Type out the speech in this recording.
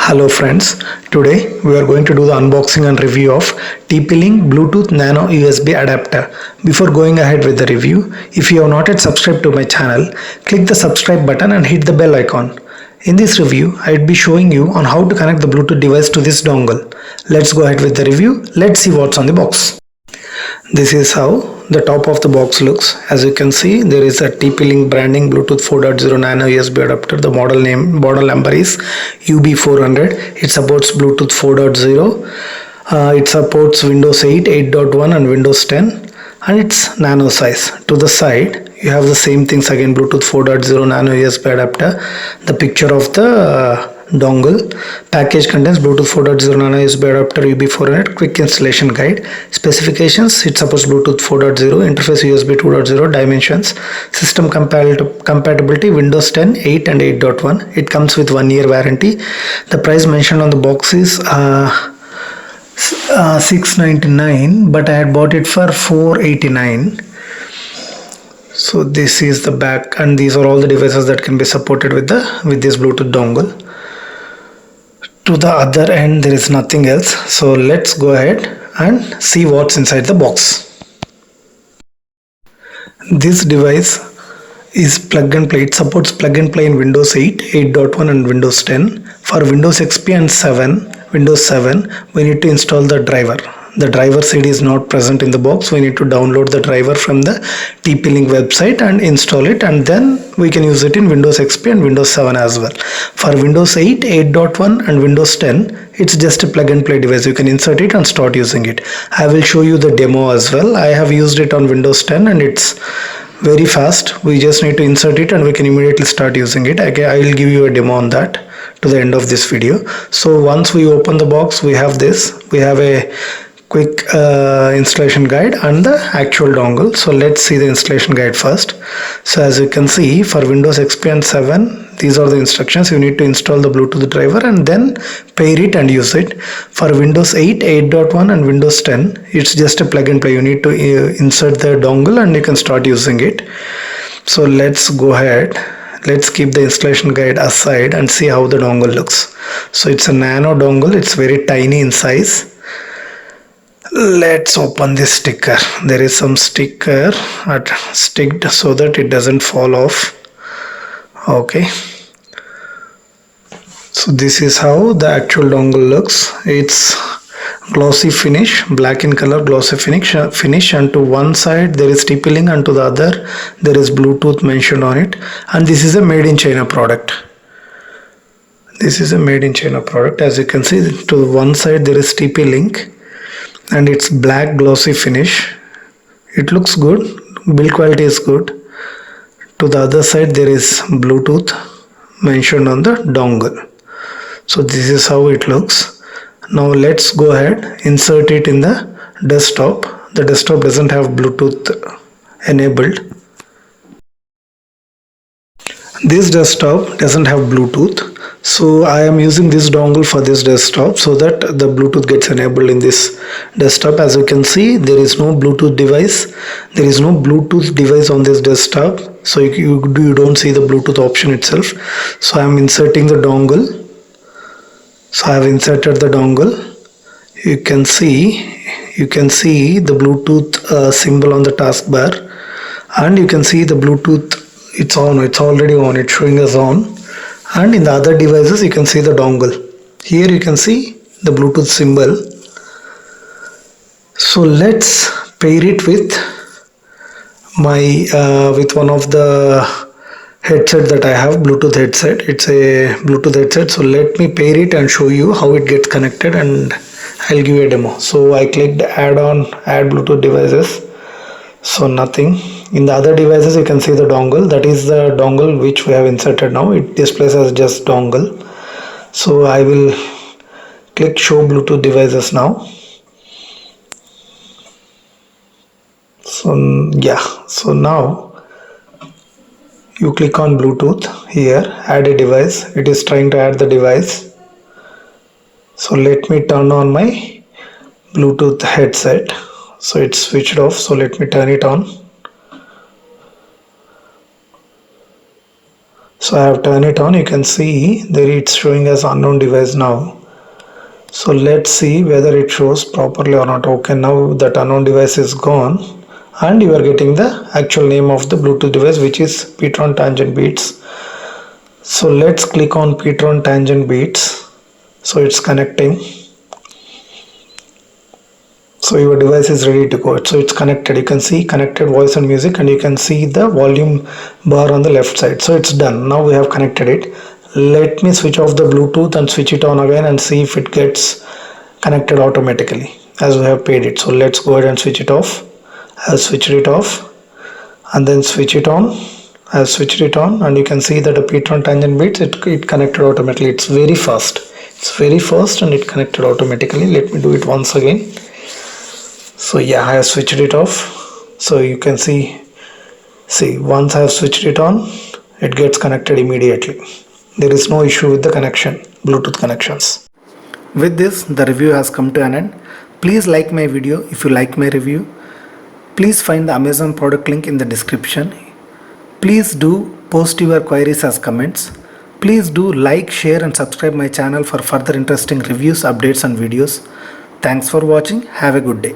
Hello friends, today we are going to do the unboxing and review of TP-Link Bluetooth Nano USB adapter. Before going ahead with the review, if you have not yet subscribed to my channel, click the subscribe button and hit the bell icon. In this review, I will be showing you on how to connect the Bluetooth device to this dongle. Let's go ahead with the review. Let's see what's on the box. This is how the top of the box looks. As you can see, there is a TP-Link branding Bluetooth 4.0 Nano USB adapter. The model number is UB400. It supports Bluetooth 4.0. It supports Windows 8, 8.1 and Windows 10, and it's nano size. To the side, you have the same things again, Bluetooth 4.0 Nano USB adapter. The picture of the dongle. Package contains Bluetooth 4.0 Nano USB adapter UB400 quick installation guide. Specifications: it supports Bluetooth 4.0, interface USB 2.0, dimensions, system compatibility Windows 10, 8 and 8.1. It comes with 1 year warranty. The price mentioned on the box is $699, but I had bought it for $489. So this is the back, and these are all the devices that can be supported with this Bluetooth dongle. To the other end there is nothing else, so let's go ahead and see what's inside the box. This device is plug and play. It supports plug and play in Windows 8, 8.1 and Windows 10. For Windows XP and Windows 7, we need to install the driver. The driver CD is not present in the box. We need to download the driver from the TP-Link website and install it, and then we can use it in Windows XP and Windows 7 as well. For Windows 8, 8.1 and Windows 10, it's just a plug and play device. You can insert it and start using it. I will show you the demo as well. I have used it on Windows 10 and it's very fast. We just need to insert it and we can immediately start using it. I will give you a demo on that to the end of this video. So once we open the box, we have this. We have a quick installation guide and the actual dongle. So let's see the installation guide first. So as you can see, for Windows XP and 7, these are the instructions. You need to install the Bluetooth driver and then pair it and use it. For Windows 8, 8.1 and Windows 10, it's just a plug and play. You need to insert the dongle and you can start using it. So let's go ahead. Let's keep the installation guide aside and see how the dongle looks. So it's a nano dongle. It's very tiny in size. Let's open this sticker. There is some sticker sticked so that it doesn't fall off. Okay, so this is how the actual dongle looks. It's glossy finish, black in color, glossy finish, and to one side there is TP-Link and to the other there is Bluetooth mentioned on it. And this is a made in China product. This is a made in China product. As you can see, to one side there is TP-Link and it's black glossy finish. It looks good, build quality is good. To the other side there is Bluetooth mentioned on the dongle. So this is how it looks. Now let's go ahead, insert it in the desktop. The desktop doesn't have Bluetooth enabled. This desktop doesn't have Bluetooth. So I am using this dongle for this desktop so that the Bluetooth gets enabled in this desktop. As you can see, there is no Bluetooth device. There is no Bluetooth device on this desktop. So you don't see the Bluetooth option itself. So I am inserting the dongle. So I have inserted the dongle. You can see the Bluetooth symbol on the taskbar, and you can see the Bluetooth. It's on. It's already on. It's showing us on. And in the other devices you can see the dongle. Here you can see the Bluetooth symbol. So let's pair it with with one of the headset that I have, Bluetooth headset. It's a Bluetooth headset. So let me pair it and show you how it gets connected, and I'll give you a demo. So I clicked add Bluetooth devices. So nothing. In the other devices you can see the dongle. That is the dongle which we have inserted now. It displays as just dongle. So I will click show Bluetooth devices now. So yeah, so now you click on Bluetooth here, add a device. It is trying to add the device. So let me turn on my Bluetooth headset. So it's switched off. So let me turn it on. So I have turned it on. You can see there it's showing as unknown device now. So let's see whether it shows properly or not. Okay, now that unknown device is gone and you are getting the actual name of the Bluetooth device, which is Petron Tangent Beats. So let's click on Petron Tangent Beats. So it's connecting. So your device is ready to go. So it's connected. You can see connected voice and music, and you can see the volume bar on the left side. So it's done. Now we have connected it. Let me switch off the Bluetooth and switch it on again and see if it gets connected automatically as we have paid it. So let's go ahead and switch it off. I've switched it off and then switch it on. I've switched it on, and you can see that the Petron Tangent Beats, it connected automatically. It's very fast. It's very fast and it connected automatically. Let me do it once again. So yeah, I have switched it off. So you can see once I have switched it on, it gets connected immediately. There is no issue with the connection, Bluetooth connections. With this, the review has come to an end. Please like my video if you like my review. Please find the Amazon product link in the description. Please do post your queries as comments. Please do like, share and subscribe my channel for further interesting reviews, updates and videos. Thanks for watching. Have a good day.